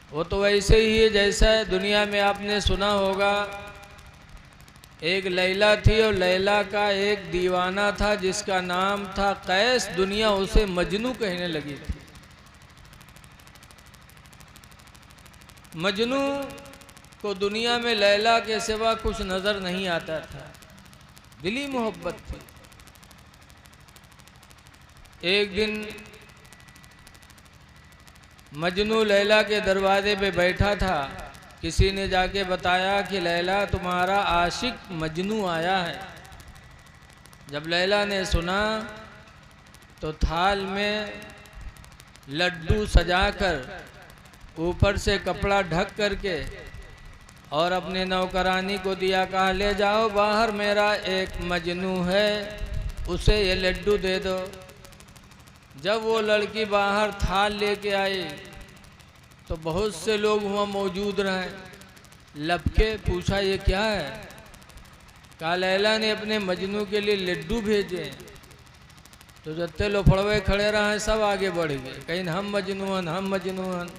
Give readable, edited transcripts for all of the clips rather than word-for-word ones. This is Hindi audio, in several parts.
वो तो वैसे ही है जैसा दुनिया में आपने सुना होगा, एक लैला थी और लैला का एक दीवाना था जिसका नाम था कैस। दुनिया उसे मजनू कहने लगी थी। मजनू को दुनिया में लैला के सिवा कुछ नजर नहीं आता था, दिली मोहब्बत थी। एक दिन मजनू लैला के दरवाजे पे बैठा था। किसी ने जाके बताया कि लैला तुम्हारा आशिक मजनू आया है। जब लैला ने सुना तो थाल में लड्डू सजाकर ऊपर से कपड़ा ढक करके और अपने नौकरानी को दिया, कहा ले जाओ बाहर, मेरा एक मजनू है, उसे ये लड्डू दे दो। जब वो लड़की बाहर थाल लेके आई तो बहुत से लोग वहाँ मौजूद रहे। लपके पूछा ये क्या है? कहा लैला ने अपने मजनू के लिए लड्डू भेजे। तो जितने लोफड़वे खड़े रहे सब आगे बढ़ गए, कहीं हम मजनू हन, हम मजनू हन।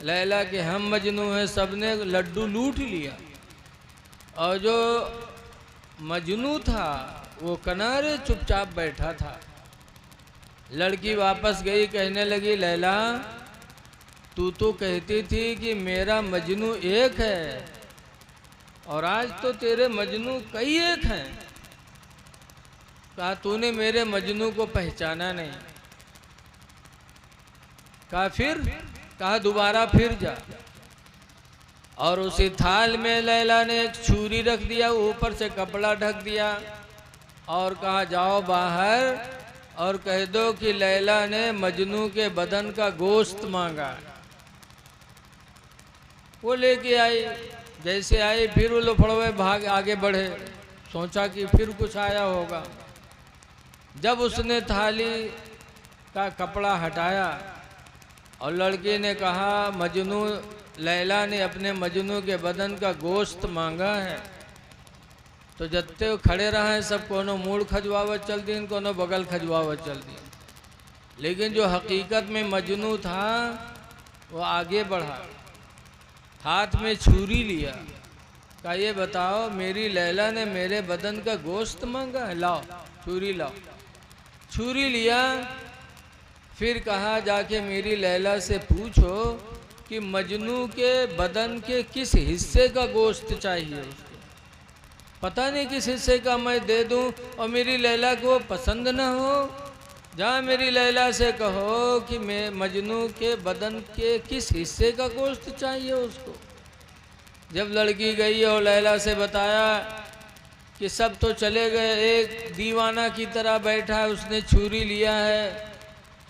लैला के हम मजनू हैं, सबने लड्डू लूट लिया। और जो मजनू था वो किनारे चुपचाप बैठा था। लड़की वापस गई, कहने लगी लैला तू तो कहती थी कि मेरा मजनू एक है और आज तो तेरे मजनू कई एक हैं। कहा तूने मेरे मजनू को पहचाना नहीं। कहा फिर? कहा दोबारा फिर जा। और उसी थाल में लैला ने एक छुरी रख दिया, ऊपर से कपड़ा ढक दिया और कहा जाओ बाहर और कह दो कि लैला ने मजनू के बदन का गोश्त मांगा। वो लेके आई। जैसे आई फिर वो लफड़वे भाग आगे बढ़े, सोचा कि फिर कुछ आया होगा। जब उसने थाली का कपड़ा हटाया और लड़की ने कहा मजनू, लैला ने अपने मजनू के बदन का गोश्त मांगा है, तो जत्ते खड़े रहे सब कोनो मूड़ खजवावत चल दी, कोनो बगल खजवावत चल दी। लेकिन जो हकीकत में मजनू था वो आगे बढ़ा, हाथ में छुरी लिया। कहा ये बताओ मेरी लैला ने मेरे बदन का गोश्त मांगा है, लाओ छुरी लाओ। छुरी लिया। फिर कहा जाके मेरी लैला से पूछो कि मजनू के बदन के किस हिस्से का गोश्त चाहिए उसको। पता नहीं किस हिस्से का मैं दे दूं और मेरी लैला को पसंद ना हो। जहाँ मेरी लैला से कहो कि मैं मजनू के बदन के किस हिस्से का गोश्त चाहिए उसको। जब लड़की गई और लैला से बताया कि सब तो चले गए, एक दीवाना की तरह बैठा है, उसने छुरी लिया है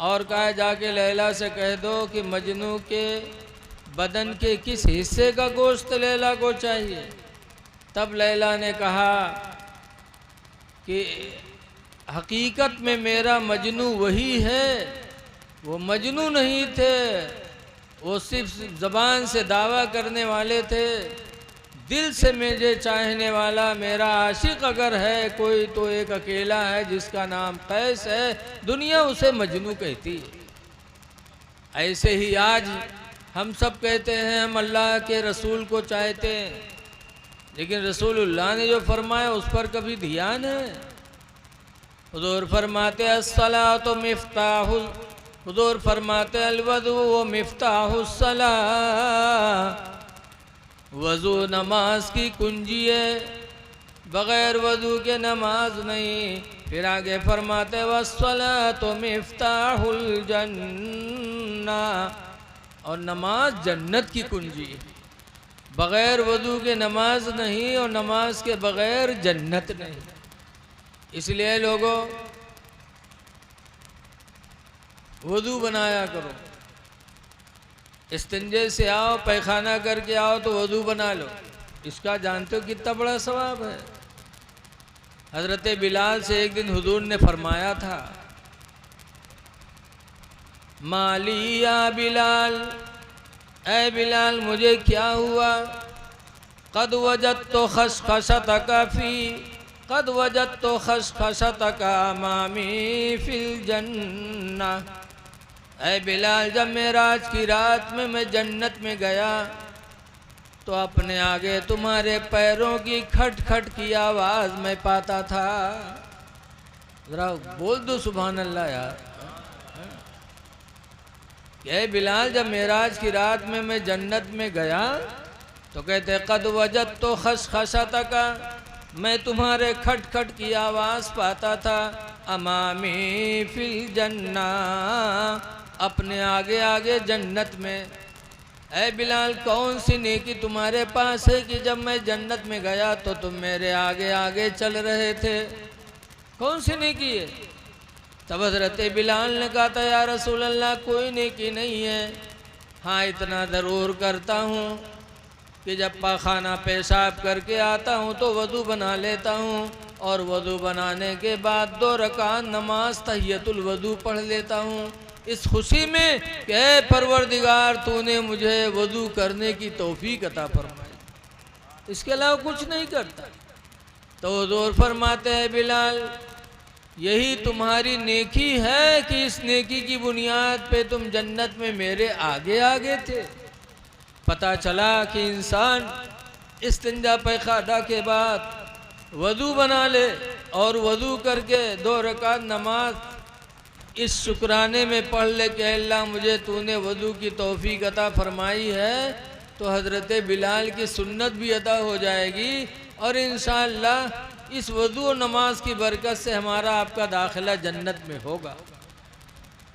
और कहा जाके लैला से कह दो कि मजनू के बदन के किस हिस्से का गोश्त लैला को चाहिए। तब लैला ने कहा कि हकीकत में मेरा मजनू वही है, वो मजनू नहीं थे, वो सिर्फ ज़बान से दावा करने वाले थे। दिल से मुझे चाहने वाला मेरा आशिक अगर है कोई तो एक अकेला है जिसका नाम कैस है, दुनिया उसे मजनू कहती है। ऐसे ही आज हम सब कहते हैं हम अल्लाह के रसूल को चाहते हैं, लेकिन रसूलुल्लाह ने जो फरमाया उस पर कभी ध्यान है? हुजूर फरमाते अस्सलातु मिफ्ताहुल, हुजूर फरमाते अलवदु मिफ्ताहुस्सलाह, वज़ू नमाज की कुंजी है, बग़ैर वज़ू के नमाज नहीं। फिर आगे फरमाते वस्सलातु मिफ्ताहुल जन्ना, और नमाज जन्नत की कुंजी है। बग़ैर वज़ू के नमाज नहीं और नमाज के बग़ैर जन्नत नहीं। इसलिए लोगों वज़ू बनाया करो। इस्तिंजे से आओ, पैखाना करके आओ तो वज़ू बना लो। इसका जानते हो कितना बड़ा सवाब है। हज़रत बिलाल से एक दिन हुजूर ने फरमाया था मालिया बिलाल, ऐ बिलाल मुझे क्या हुआ? कद वजदतु खशखशतका फी, कद वजदतु खशखशतका अमामी फिल जन्ना। ऐ बिलाल, जब मेराज की रात में मैं जन्नत में गया तो अपने आगे तुम्हारे पैरों की खट खट की आवाज मैं पाता था। जरा बोल दो सुभान अल्लाह यार। ऐ बिलाल, जब मेराज की रात में मैं जन्नत में गया तो कहते कद वजद तो खसखसाता का, मैं तुम्हारे खट खट की आवाज पाता था। अमामी फिल जन्ना, अपने आगे आगे जन्नत में। ऐ बिलाल, कौन सी नेकी तुम्हारे पास है कि जब मैं जन्नत में गया तो तुम मेरे आगे आगे चल रहे थे? कौन सी नेकी है? तब हज़रत बिलाल ने कहा था या रसूल अल्लाह, कोई नेकी नहीं है, हाँ इतना ज़रूर करता हूँ कि जब पाखाना पेशाब करके आता हूँ तो वज़ू बना लेता हूँ और वज़ू बनाने के बाद 2 रकात नमाज तहियतुल वज़ू पढ़ लेता हूँ, इस खुशी में कि ऐ परवरदिगार तूने मुझे वज़ू करने की तौफीक अता फरमाई, इसके अलावा कुछ नहीं करता। तो हुज़ूर फरमाते हैं बिलाल, यही तुम्हारी नेकी है कि इस नेकी की बुनियाद पे तुम जन्नत में मेरे आगे आगे थे। पता चला कि इंसान इस्तिंजा पैखाना के बाद वज़ू बना ले और वज़ू करके 2 रकात नमाज इस शुक्राने में पढ़ ले कि अल्लाह मुझे तूने वज़ू की तौफीक अता फरमाई है, तो हज़रत बिलाल की सुन्नत भी अदा हो जाएगी और इंशाअल्लाह इस वज़ू और नमाज की बरकत से हमारा आपका दाखिला जन्नत में होगा।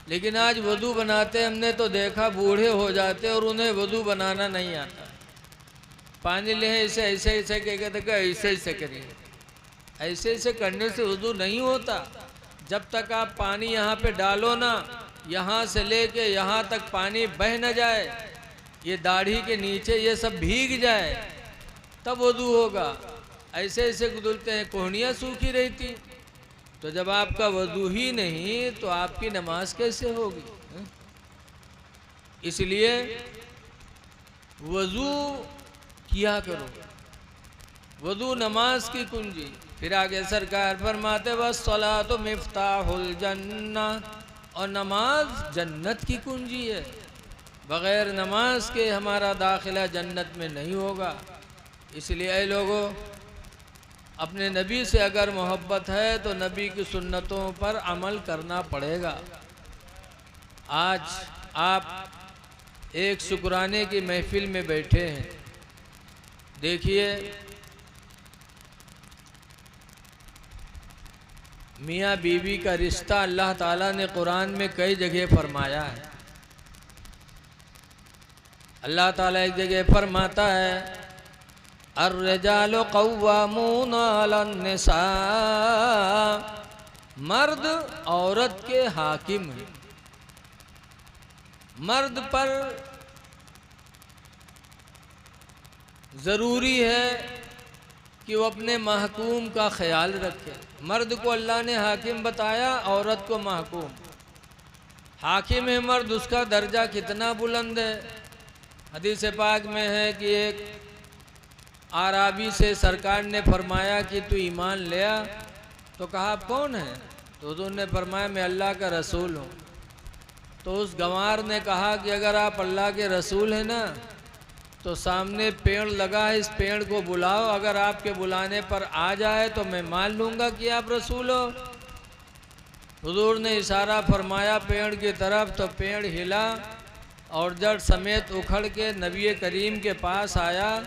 लेकिन आज वज़ू बनाते हमने तो देखा बूढ़े हो जाते और उन्हें वज़ू बनाना नहीं आता। पानी ले ऐसे ऐसे ऐसे कहते ऐसे ऐसे करिए, ऐसे ऐसे करने से वज़ू नहीं होता। जब तक आप पानी यहाँ पे डालो ना, यहाँ से लेके यहाँ तक पानी बह न जाए, ये दाढ़ी के नीचे ये सब भीग जाए, तब वज़ू होगा। ऐसे ऐसे गुदुलते हैं, कोहनियाँ सूखी रहती। तो जब आपका वज़ू ही नहीं तो आपकी नमाज कैसे होगी? इसलिए वज़ू किया करो, वज़ू नमाज की कुंजी। फिर आगे सरकार फरमाते वस्सलातु मिफ्ताहुल जन्ना, और नमाज जन्नत की कुंजी है, बग़ैर नमाज के हमारा दाखिला जन्नत में नहीं होगा। इसलिए ऐ लोगों, अपने नबी से अगर मोहब्बत है तो नबी की सुन्नतों पर अमल करना पड़ेगा। आज आप एक शुक्राने की महफिल में बैठे हैं, देखिए मियाँ बीवी का रिश्ता अल्लाह ताला ने कुरान में कई जगह फरमाया है। अल्लाह ताला एक जगह फरमाता है अर्रिजालु क़व्वामूना अलन निसा, मर्द औरत के हाकिम हैं। मर्द पर ज़रूरी है कि वो अपने महकूम का ख्याल रखे। मर्द को अल्लाह ने हाकिम बताया, औरत को महकूम। हाकिम है मर्द, उसका दर्जा कितना बुलंद है। हदीस पाक में है कि एक आराबी से सरकार ने फरमाया कि तू ईमान ले आ। तो कहा आप कौन है? तो उन्होंने फरमाया मैं अल्लाह का रसूल हूँ। तो उस गंवार ने कहा कि अगर आप अल्लाह के रसूल हैं ना, तो सामने पेड़ लगा है, इस पेड़ को बुलाओ, अगर आपके बुलाने पर आ जाए तो मैं मान लूँगा कि आप रसूल हो। हुजूर ने इशारा फरमाया पेड़ की तरफ, तो पेड़ हिला और जड़ समेत उखड़ के नबी करीम के पास आया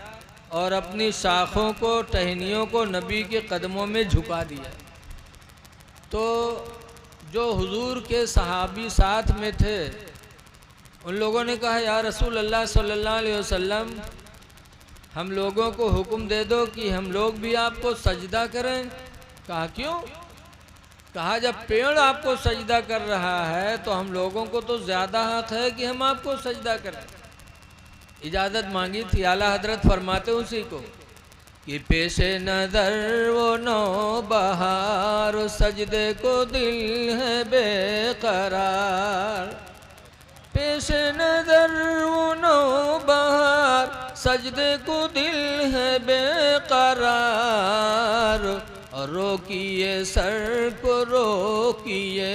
और अपनी शाखों को, टहनियों को नबी के कदमों में झुका दिया। तो जो हुजूर के सहाबी साथ में थे, उन लोगों ने कहा या रसूल अल्लाह सल्लल्लाहु अलैहि वसल्लम, हम लोगों को हुक्म दे दो कि हम लोग भी आपको सजदा करें। कहा क्यों? कहा जब पेड़ आपको सजदा कर रहा है तो हम लोगों को तो ज़्यादा हक है कि हम आपको सजदा करें। इजाज़त मांगी थी। आला हजरत फरमाते उसी को कि पेशे नज़र वो नौ बहार, सजदे को दिल है बेकरार। पेशे नज़र वो नौ बहार, सजदे को दिल है बेकरार। और रोकिए सर को रोकिए,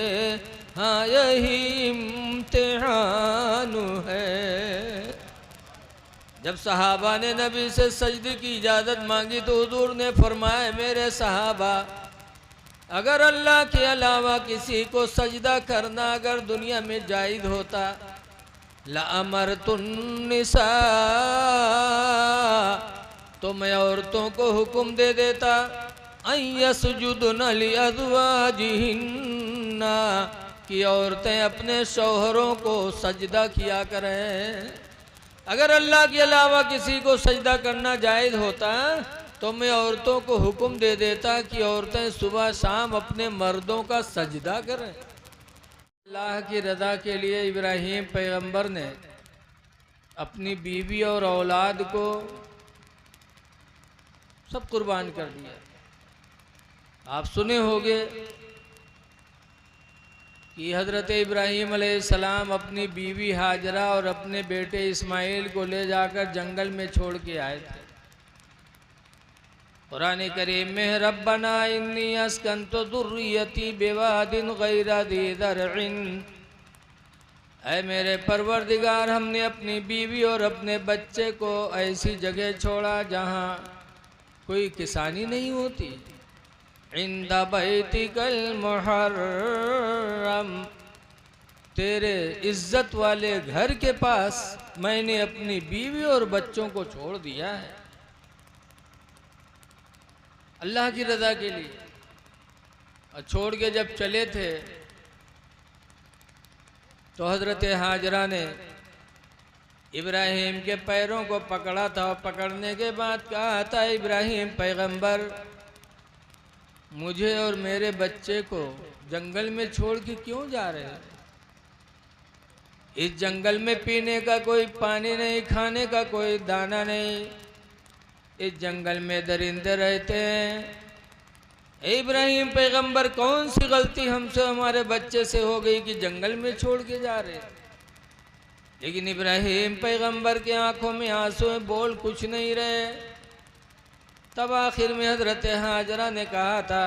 हाँ यही इम्तिहान इम्तिहान है। जब सहाबा ने नबी से सजदे की इजाज़त मांगी तो हुजूर ने फरमाया, मेरे सहाबा, अगर अल्लाह के अलावा किसी को सजदा करना अगर दुनिया में जायज़ होता, लअमरतुन्निसा, तो मैं औरतों को हुक्म दे देता, अयसजुदन लिअज़वाजिहिन्ना, कि औरतें अपने शौहरों को सजदा किया करें। अगर अल्लाह के अलावा किसी को सजदा करना जायज़ होता तो मैं औरतों को हुक्म दे देता कि औरतें सुबह शाम अपने मर्दों का सजदा करें। अल्लाह की रज़ा के लिए इब्राहीम पैगंबर ने अपनी बीवी और औलाद को सब कुर्बान कर दिया। आप सुने होंगे कि हज़रत इब्राहीम अलैहिस्सलाम अपनी बीवी हाजरा और अपने बेटे इस्माइल को ले जाकर जंगल में छोड़ के आए थे। कुरान करीम में, रब्बना इन्नी अस्कन्तु ज़ुर्रियती बिवादिन गैरि ज़ी ज़र्इन, ऐ मेरे परवरदिगार, हमने अपनी बीवी और अपने बच्चे को ऐसी जगह छोड़ा जहाँ कोई किसानी नहीं होती। इंदा बैतिकल मुहर्रम, तेरे इज्जत वाले घर के पास मैंने अपनी बीवी और बच्चों को छोड़ दिया है अल्लाह की रज़ा के लिए। और छोड़ के जब चले थे तो हज़रत हाजरा ने इब्राहीम के पैरों को पकड़ा था और पकड़ने के बाद कहा था, इब्राहीम पैगंबर, मुझे और मेरे बच्चे को जंगल में छोड़ के क्यों जा रहे हैं? इस जंगल में पीने का कोई पानी नहीं, खाने का कोई दाना नहीं, इस जंगल में दरिंदे रहते हैं। इब्राहीम पैगंबर, कौन सी गलती हमसे हमारे बच्चे से हो गई कि जंगल में छोड़ के जा रहे? लेकिन इब्राहीम पैगंबर के आंखों में आंसू हैं, बोल कुछ नहीं रहे। तब आखिर में हज़रत हाजरा ने कहा था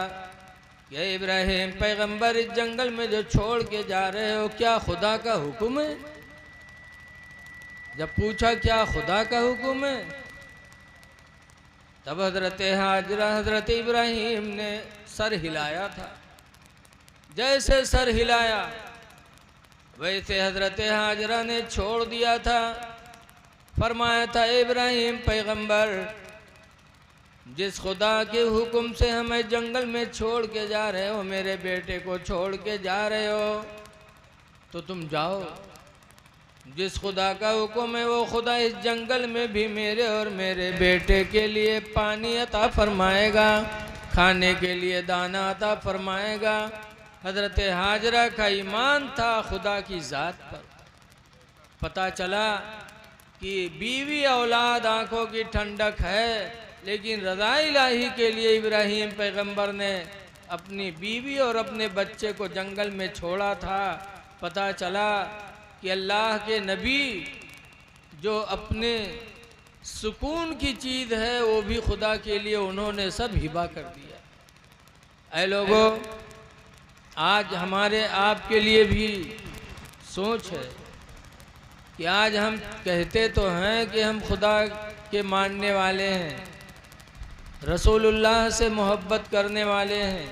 कि इब्राहीम पैगंबर, इस जंगल में जो छोड़ के जा रहे हो, क्या खुदा का हुक्म है? जब पूछा क्या खुदा का हुक्म है, तब हज़रत हाजरा हज़रत इब्राहीम ने सर हिलाया था। जैसे सर हिलाया वैसे हज़रत हाजरा ने छोड़ दिया था। फरमाया था, इब्राहीम पैगंबर, जिस खुदा के हुक्म से हमें जंगल में छोड़ के जा रहे हो, मेरे बेटे को छोड़ के जा रहे हो, तो तुम जाओ। जिस खुदा का हुक्म है वो खुदा इस जंगल में भी मेरे और मेरे बेटे के लिए पानी अता फरमाएगा, खाने के लिए दाना अता फरमाएगा। हज़रत हाजरा का ईमान था खुदा की ज़ात पर। पता चला कि बीवी औलाद आंखों की ठंडक है, लेकिन रज़ा इलाही के लिए इब्राहीम पैगंबर ने अपनी बीवी और अपने बच्चे को जंगल में छोड़ा था। पता चला कि अल्लाह के नबी जो अपने सुकून की चीज़ है वो भी खुदा के लिए उन्होंने सब हिबा कर दिया। ऐ लोगों, आज हमारे आपके लिए भी सोच है कि आज हम कहते तो हैं कि हम खुदा के मानने वाले हैं, रसूलुल्लाह से मोहब्बत करने वाले हैं,